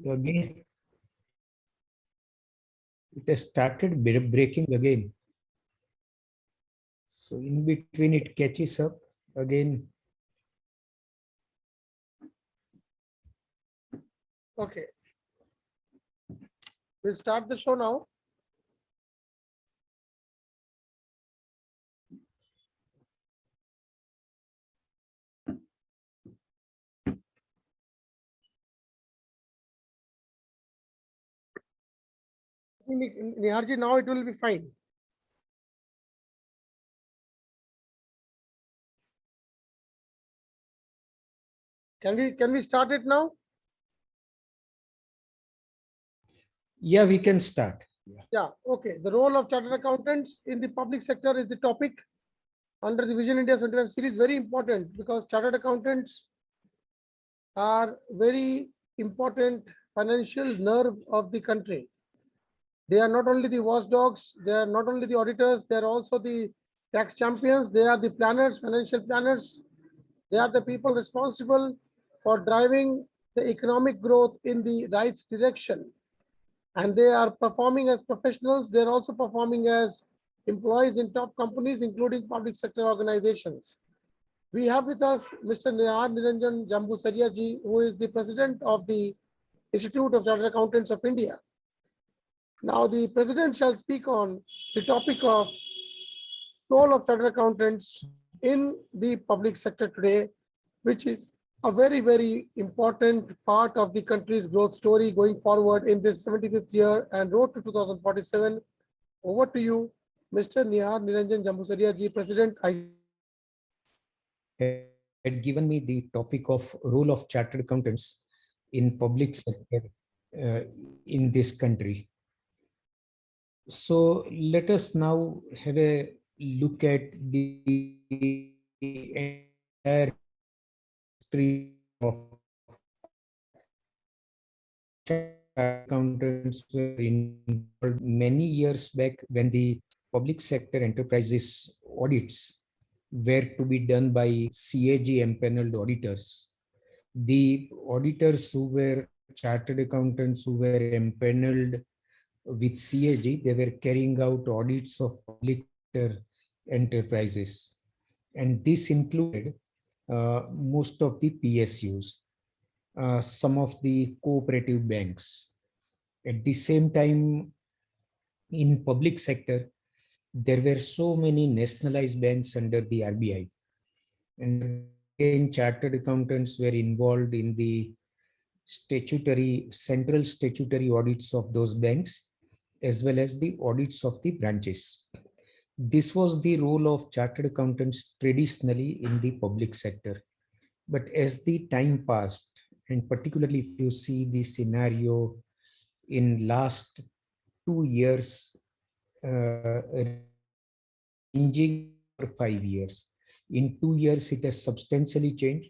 Again, it has started breaking again. So in between it catches up again. Okay. We'll start the show now. Niharji, now it will be fine. Can we start it now? Yeah, we can start. Yeah, okay. The role of chartered accountants in the public sector is the topic under the Vision India 75 series. Very important because chartered accountants are very important financial nerve of the country. They are not only the watchdogs, they are not only the auditors, they are also the tax champions, they are the planners, financial planners. They are the people responsible for driving the economic growth in the right direction. And they are performing as professionals. They're also performing as employees in top companies, including public sector organizations. We have with us Mr. Nihar Niranjan Jambusaria ji, who is the president of the Institute of Chartered Accountants of India. Now, the president shall speak on the topic of role of chartered accountants in the public sector today, which is a very, very important part of the country's growth story going forward in this 75th year and road to 2047. Over to you, Mr. Nihar Niranjan Jambusaria ji, President. Had given me the topic of role of chartered accountants in public sector uh, in this country. So let us now have a look at the entire history of accountants were involved many years back when the public sector enterprises audits were to be done by CAG empaneled auditors. The auditors who were chartered accountants who were empaneled with CAG, they were carrying out audits of public sector enterprises. And this included most of the PSUs, some of the cooperative banks. At the same time, in public sector, there were so many nationalized banks under the RBI. And again, chartered accountants were involved in the central statutory audits of those banks, as well as the audits of the branches. This was the role of chartered accountants traditionally in the public sector. But as the time passed, and particularly if you see the scenario in last 2 years, changing for 5 years. In 2 years, it has substantially changed.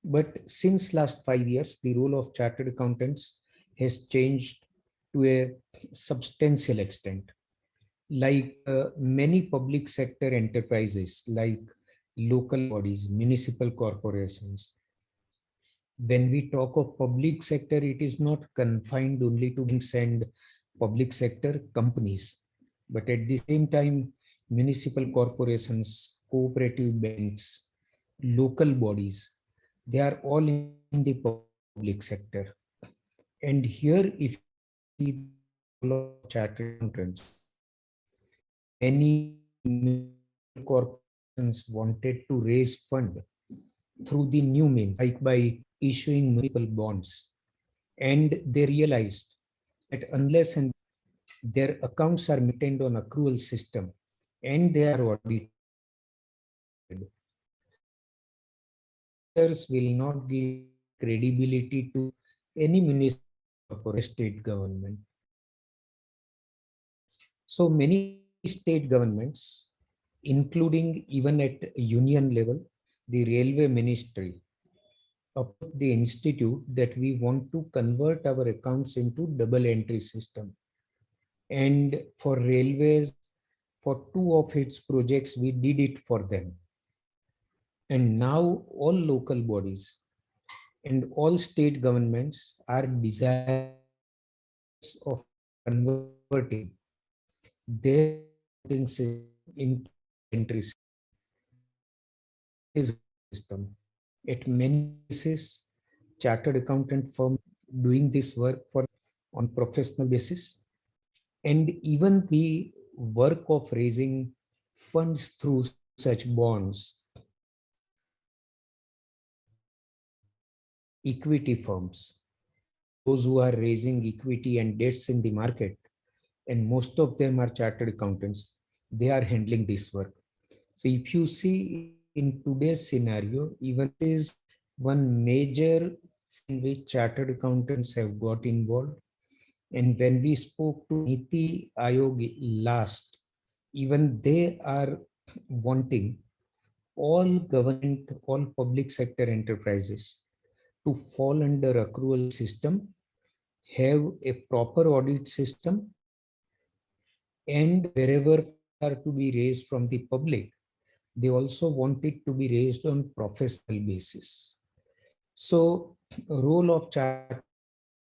But since last 5 years, the role of chartered accountants has changed to a substantial extent. Like many public sector enterprises, like local bodies, municipal corporations, when we talk of public sector, it is not confined only to banks and public sector companies, but at the same time, municipal corporations, cooperative banks, local bodies, they are all in the public sector. And here, if you see the chartered accountants, many corporations wanted to raise fund through the new means, like by issuing municipal bonds. And they realized that unless and their accounts are maintained on accrual system and they are audited, will not give credibility to any municipal or state government. So many state governments, including even at union level, the railway ministry, approached the institute that we want to convert our accounts into double entry system. And for railways, for two of its projects, we did it for them. And now all local bodies, and all state governments are desirous of converting their accounting system into entry system. What is system? At many places, chartered accountant firm doing this work for on professional basis, and even the work of raising funds through such bonds equity firms, those who are raising equity and debts in the market, and most of them are chartered accountants, they are handling this work. So if you see in today's scenario, even this is one major in which chartered accountants have got involved. And when we spoke to Niti Ayog last, even they are wanting all government, all public sector enterprises to fall under accrual system, have a proper audit system, and wherever funds are to be raised from the public, they also want it to be raised on professional basis. So role of chartered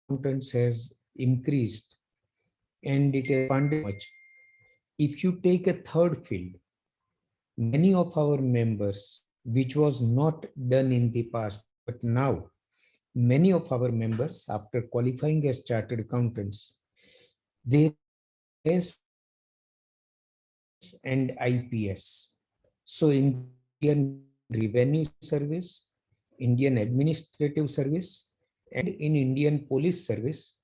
accountants has increased and it is funded much. If you take a third field, many of our members, which was not done in the past, but now many of our members, after qualifying as chartered accountants, they IAS and IPS. So in Indian Revenue Service, Indian Administrative Service, and in Indian Police Service,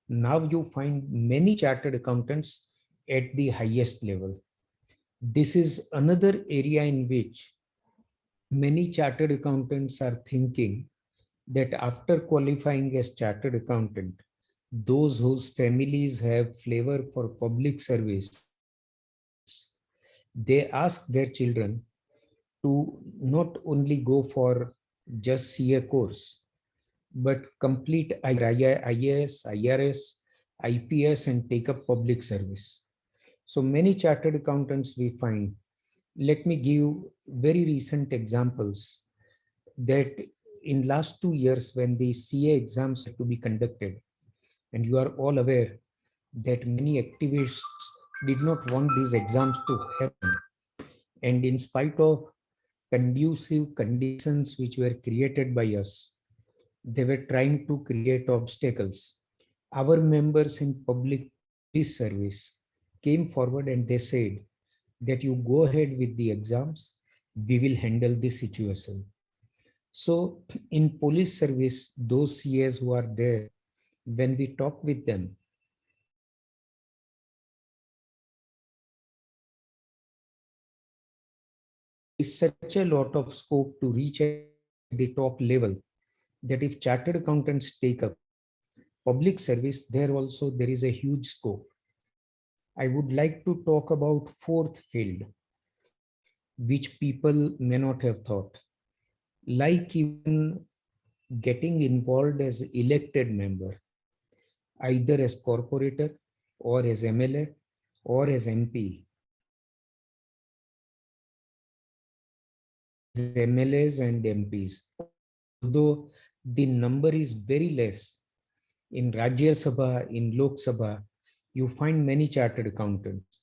now you find many chartered accountants at the highest level. This is another area in which many chartered accountants are thinking that after qualifying as chartered accountant, those whose families have flavor for public service, they ask their children to not only go for just CA course, but complete either IAS, IRS, IPS and take up public service. So many chartered accountants we find. Let me give very recent examples that in last 2 years when the CA exams had to be conducted, and you are all aware that many activists did not want these exams to happen. And in spite of conducive conditions which were created by us, they were trying to create obstacles. Our members in public police service came forward and they said that you go ahead with the exams, we will handle this situation. So in police service, those CAs who are there, when we talk with them, there is such a lot of scope to reach at the top level that if chartered accountants take up public service, there also there is a huge scope. I would like to talk about fourth field, which people may not have thought, like even getting involved as elected member, either as corporator or as MLA or as MP. As MLAs and MPs, although the number is very less, in Rajya Sabha, in Lok Sabha, you find many chartered accountants.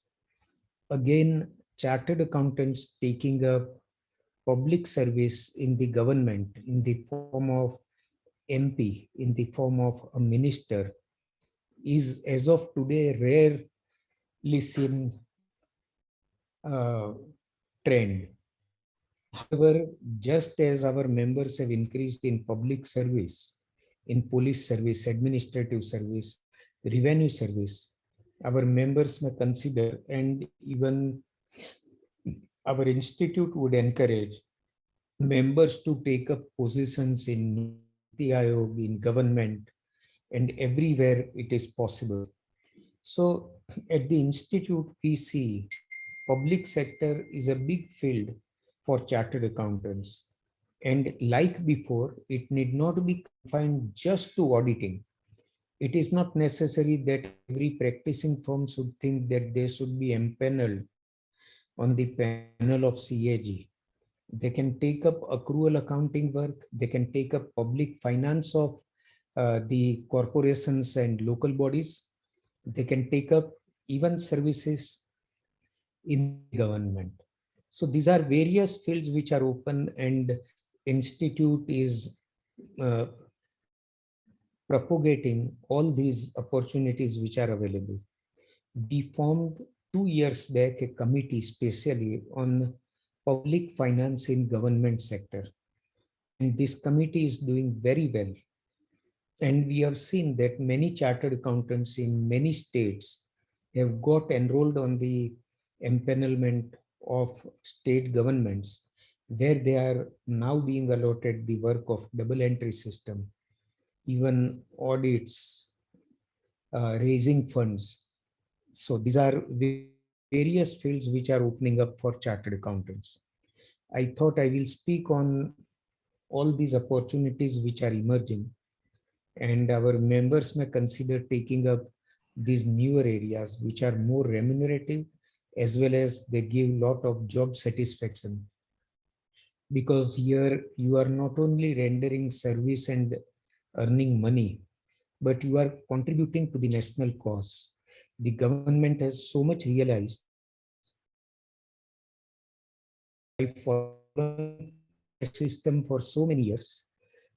Again, chartered accountants taking up public service in the government in the form of MP, in the form of a minister, is as of today rarely seen trend. However, just as our members have increased in public service, in police service, administrative service, revenue service, our members may consider, and even our institute would encourage members to take up positions in Niti Aayog, in government, and everywhere it is possible. So at the institute, we see public sector is a big field for chartered accountants. And like before, it need not be confined just to auditing. It is not necessary that every practicing firm should think that they should be empaneled on the panel of CAG They can take up accrual accounting work. They can take up public finance of the corporations and local bodies. They can take up even services in the government. So these are various fields which are open, and institute is uh, propagating all these opportunities which are available. We formed 2 years back a committee specially on public finance in government sector. And this committee is doing very well. And we have seen that many chartered accountants in many states have got enrolled on the empanelment of state governments, where they are now being allotted the work of double entry system, even audits, raising funds. So these are various fields which are opening up for chartered accountants. I thought I will speak on all these opportunities which are emerging, and our members may consider taking up these newer areas which are more remunerative, as well as they give lot of job satisfaction, because here you are not only rendering service and earning money, but you are contributing to the national cause. The government has so much realized by following caste system for so many years,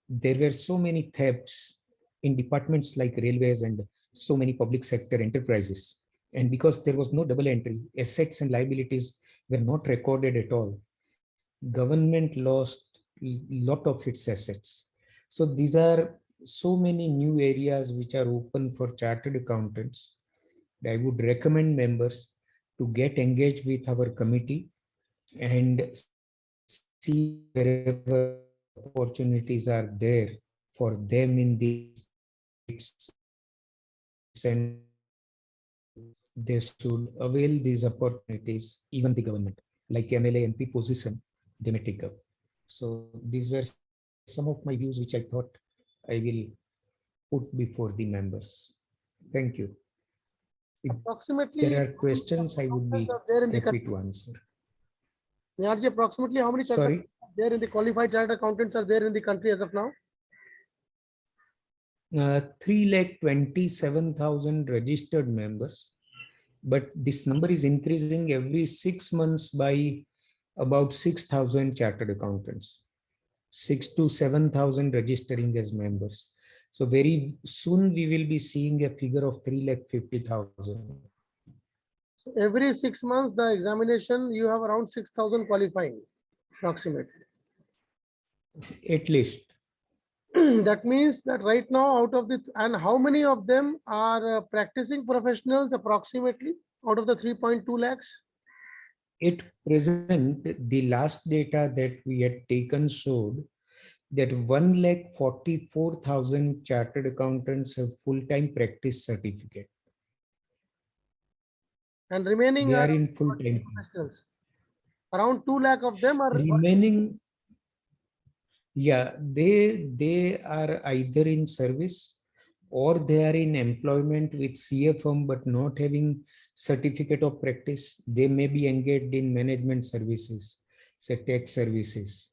there were so many thefts in departments like railways and so many public sector enterprises. And because there was no double entry, assets and liabilities were not recorded at all. Government lost a lot of its assets. So these are so many new areas which are open for chartered accountants. I would recommend members to get engaged with our committee and see wherever opportunities are there for them in these states and they should avail these opportunities. Even the government, like MLA, MP position, they may take up. So these were some of my views which I thought I will put before the members. Thank you. If there Approximately are how many questions, I chartered would accountants be are there in the happy country? to answer. Niyarji, approximately how many chartered Sorry. accountants are there in the qualified chartered accountants are there in the country as of now? 3,27,000 registered members, but this number is increasing every 6 months by about 6,000 chartered accountants, 6 to 7,000 registering as members. So very soon we will be seeing a figure of 3,50,000 So every 6 months, the examination, you have around 6,000 qualifying, approximately. at least. That means that right now, out of the, and how many of them are practicing professionals approximately out of the 3.2 lakhs? At present, the last data that we had taken showed that 1,44,000 chartered accountants have full-time practice certificate. And remaining They are are in working full-time. professionals. Around 2 lakh of them are working. Remaining, yeah, they are either in service or they are in employment with CA firm but not having certificate of practice. They may be engaged in management services, say tech services.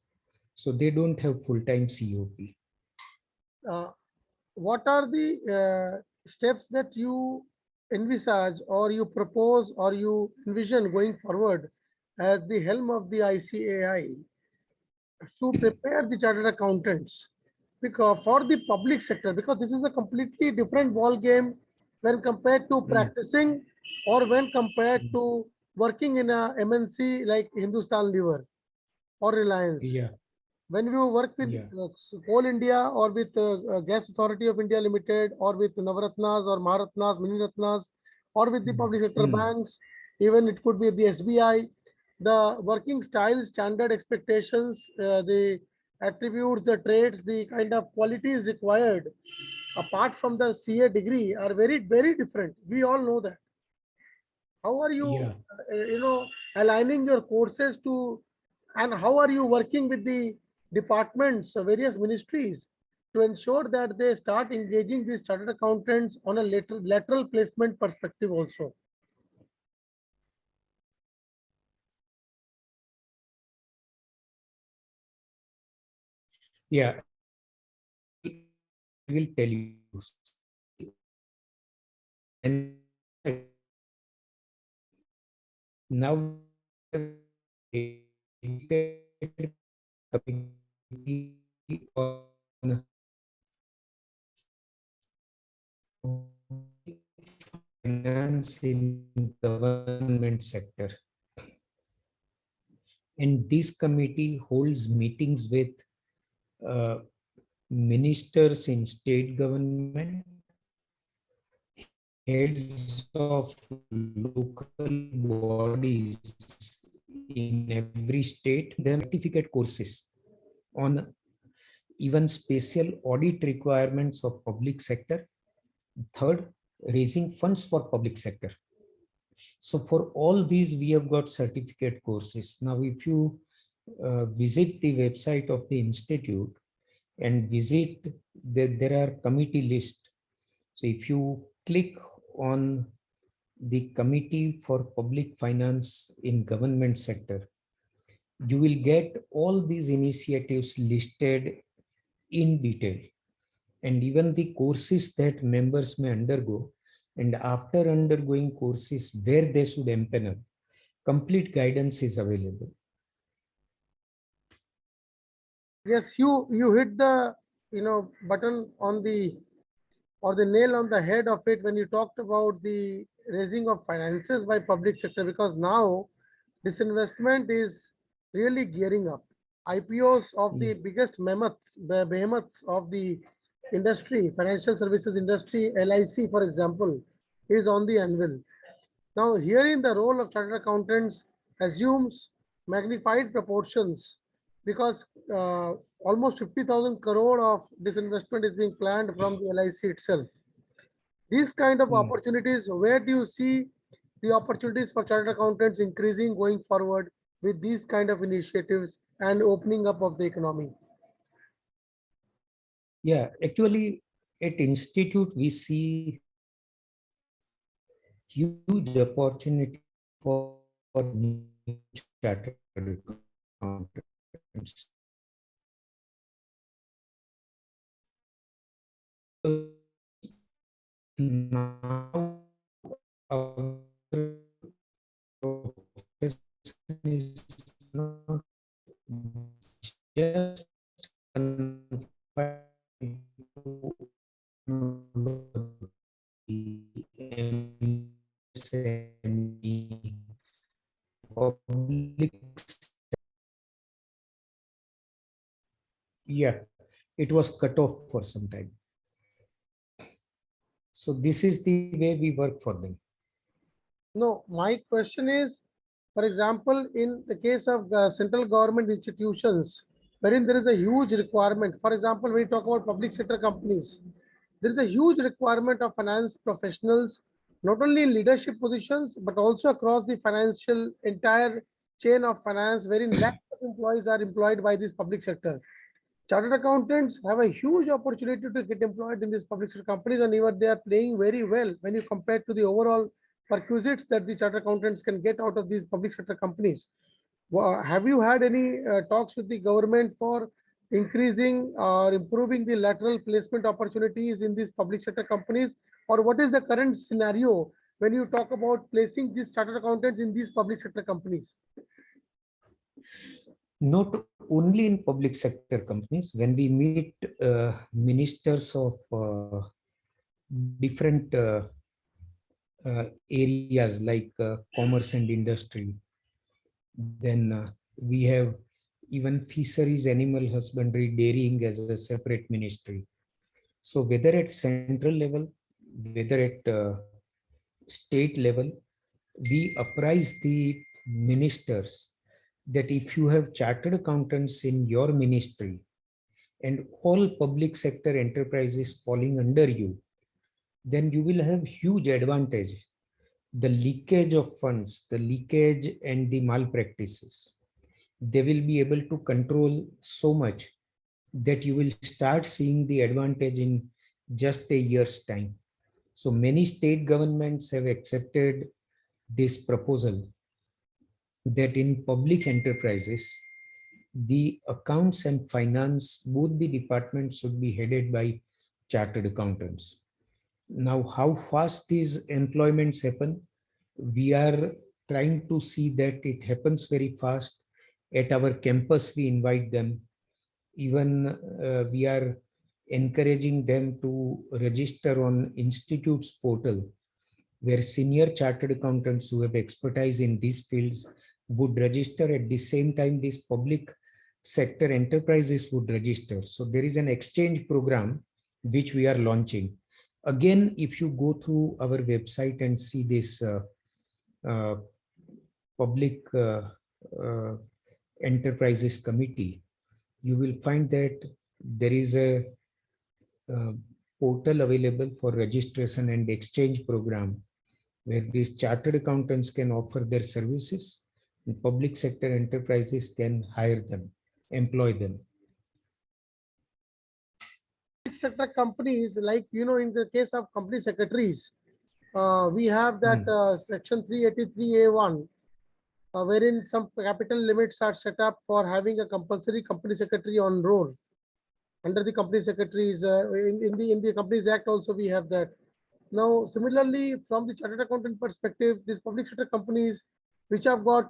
So they don't have full-time COP. Uh, what are the steps that you envisage or you propose or you envision going forward as the helm of the ICAI to prepare the chartered accountants because for the public sector, because this is a completely different ball game when compared to Mm, practicing or when compared mm, to working in a MNC like Hindustan Liver or Reliance. yeah, When you work with yeah. Coal India or with Gas Authority of India Limited or with Navaratnas or Maharatnas, Mini Ratnas or with the Mm, public sector mm, banks, even it could be the SBI, the working style, standard expectations, the attributes, the traits, the kind of qualities required apart from the CA degree are very, very different. We all know that. How are you, yeah. aligning your courses to, and how are you working with the departments, various ministries to ensure that they start engaging these chartered accountants on a lateral placement perspective also? Yeah, I will tell you. And now on finance in government sector. And this committee holds meetings with uh, ministers in state government, heads of local bodies in every state, then certificate courses on even special audit requirements of public sector. Third, raising funds for public sector. So for all these, we have got certificate courses. Now, if you visit the website of the institute and visit, there are committee list. So if you click on the committee for public finance in government sector, you will get all these initiatives listed in detail, and even the courses that members may undergo, and after undergoing courses where they should empanel, complete guidance is available. Yes, you hit the button on the or the nail on the head of it when you talked about the raising of finances by public sector, because now disinvestment is really gearing up. IPOs of the biggest behemoths of the industry, financial services industry, LIC, for example, is on the anvil. Now, herein the role of chartered accountants assumes magnified proportions because almost 50,000 crore of disinvestment is being planned from the LIC itself. These kind of Mm. opportunities, where do you see the opportunities for chartered accountants increasing going forward with these kind of initiatives and opening up of the economy? Yeah, actually, at institute we see huge opportunity for new chartered accountants. Now our profession is not just confined to MSME, public. Yeah, it was cut off for some time. So this is the way we work for them. No, my question is, for example, in the case of central government institutions, wherein there is a huge requirement, for example, when we talk about public sector companies, there is a huge requirement of finance professionals, not only in leadership positions, but also across the financial entire chain of finance, wherein lakhs of employees are employed by this public sector. Chartered accountants have a huge opportunity to get employed in these public sector companies, and even they are playing very well when you compare to the overall perquisites that the chartered accountants can get out of these public sector companies. Have you had any talks with the government for increasing or improving the lateral placement opportunities in these public sector companies? Or what is the current scenario when you talk about placing these chartered accountants in these public sector companies? Not only in public sector companies, when we meet ministers of different areas like commerce and industry, then we have even fisheries, animal husbandry, dairying as a separate ministry. So whether at central level, whether at state level, we apprise the ministers that if you have chartered accountants in your ministry and all public sector enterprises falling under you, then you will have huge advantage. The leakage of funds, the leakage and the malpractices, they will be able to control so much that you will start seeing the advantage in just a year's time. So many state governments have accepted this proposal that in public enterprises, the accounts and finance, both the departments should be headed by chartered accountants. Now, how fast these employments happen, we are trying to see that it happens very fast. At our campus, we invite them. Even we are encouraging them to register on institute's portal, where senior chartered accountants who have expertise in these fields would register. At the same time, these public sector enterprises would register. So there is an exchange program which we are launching. Again, if you go through our website and see this uh, public uh, enterprises committee, you will find that there is a uh, portal available for registration and exchange program where these chartered accountants can offer their services and public sector enterprises can hire them, employ them. Sector companies, like, in the case of company secretaries, we have that Mm. section 383A1, wherein some capital limits are set up for having a compulsory company secretary on roll. Under the company secretaries, in the Companies Act also we have that. Now, similarly, from the chartered accountant perspective, these public sector companies, which have got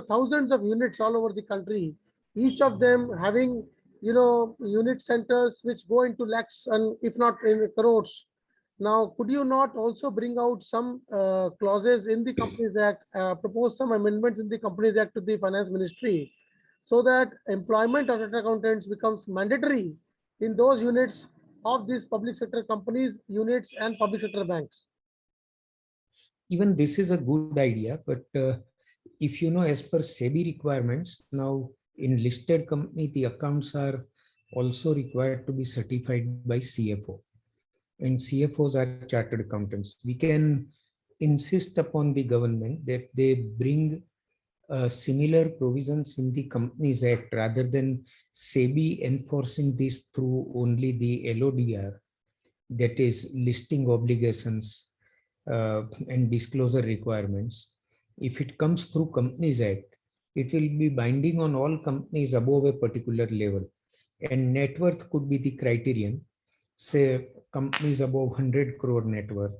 thousands of units all over the country, each of them having unit centers which go into lakhs and if not in crores. Now, could you not also bring out some clauses in the Companies Act, propose some amendments in the Companies Act to the Finance Ministry, so that employment of chartered accountants becomes mandatory in those units of these public sector companies, units, and public sector banks? Even this is a good idea, but if you know, as per SEBI requirements, now in listed company, the accounts are also required to be certified by CFO. And CFOs are chartered accountants. We can insist upon the government that they bring similar provisions in the Companies Act rather than SEBI enforcing this through only the LODR, that is listing obligations and disclosure requirements. If it comes through Companies Act, it will be binding on all companies above a particular level. And net worth could be the criterion. Say companies above 100 crore net worth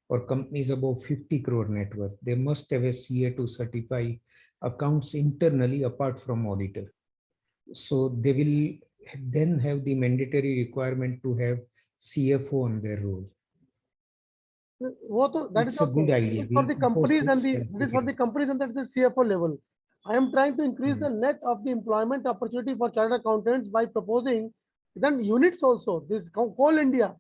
or companies above 50 crore net worth, they must have a CA to certify accounts internally apart from auditor. So they will then have the mandatory requirement to have CFO on their roll. That is It's a okay. good It idea. is for We'll the propose companies and this and it is take for it the up. companies and at the CFO level. I am trying to increase the Mm. net of the employment opportunity for chartered accountants by proposing then units also. This Coal India,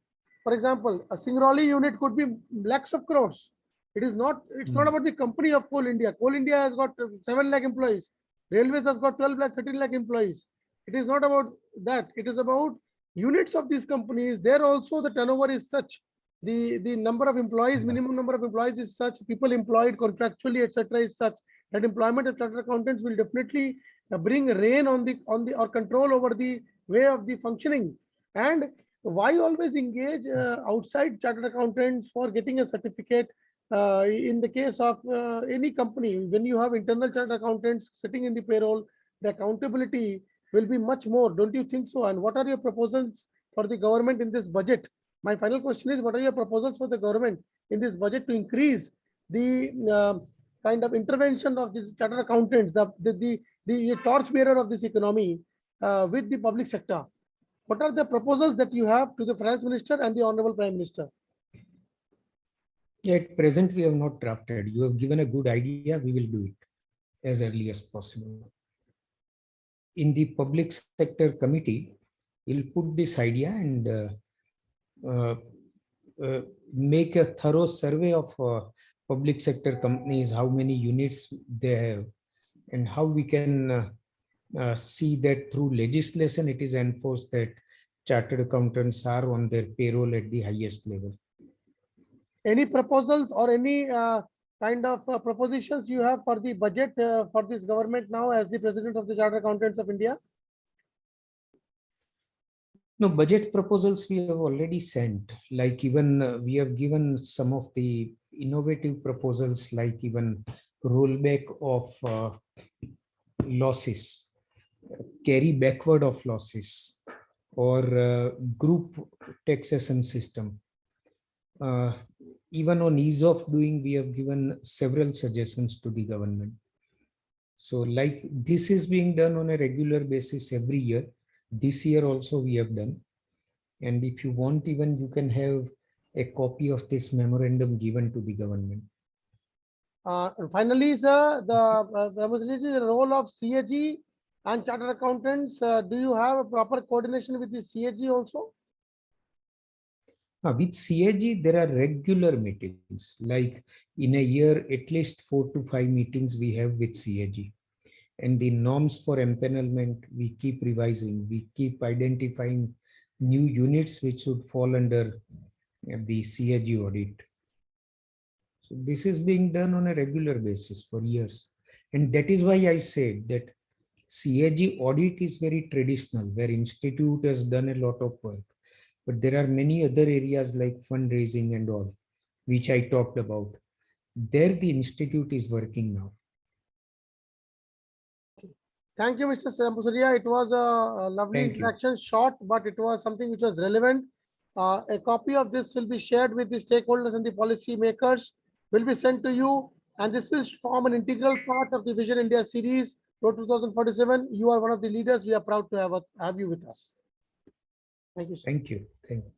for example, a Singrauli unit could be lakhs of crores. It's not Mm. about the company of Coal India. Coal India has got 7 lakh employees. Railways has got 12 lakh, 13 lakh employees. It is not about that. It is about units of these companies. There also the turnover is such, the number of employees, Yeah. minimum number of employees is such, people employed contractually, etc., is such that employment of chartered accountants will definitely bring rain on the or control over the way of the functioning. And why always engage outside chartered accountants for getting a certificate? In the case of any company, when you have internal chartered accountants sitting in the payroll, the accountability will be much more. Don't you think so? And what are your proposals for the government in this budget? My final question is, what are your proposals for the government in this budget to increase the kind of intervention of the chartered accountants, the torchbearer of this economy, with the public sector? What are the proposals that you have to the finance minister and the honorable prime minister? At present, we have not drafted. You have given a good idea. We will do it as early as possible. In the public sector committee, we'll put this idea and uh, make a thorough survey of public sector companies, how many units they have, and how we can see that through legislation it is enforced that chartered accountants are on their payroll at the highest level. Any proposals or any kind of propositions you have for the budget for this government now as the president of the Chartered Accountants of India? No, budget proposals we have already sent, like even we have given some of the innovative proposals, like even rollback of losses carry backward of losses or group taxation system. Uh, Even on ease of doing, we have given several suggestions to the government. So like this is being done on a regular basis every year. This year also we have done. And if you want, even you can have a copy of this memorandum given to the government. And finally, sir, the role of CAG and chartered accountants. Do you have a proper coordination with the CAG also? With CAG, there are regular meetings. Like in a year, at least 4 to 5 meetings we have with CAG. And the norms for empanelment, we keep revising. We keep identifying new units which should fall under the CAG audit. So this is being done on a regular basis for years. And that is why I said that CAG audit is very traditional, where institute has done a lot of work. But there are many other areas like fundraising and all, which I talked about. There the institute is working now. Thank you, Mr. Jambusaria. It was a lovely Thank you. introduction, short, but it was something which was relevant. A copy of this will be shared with the stakeholders and the policy makers, will be sent to you, and this will form an integral part of the Vision India series Road 2047. You are one of the leaders. We are proud to have you with us. Thank you, sir. Thank you. Thank you.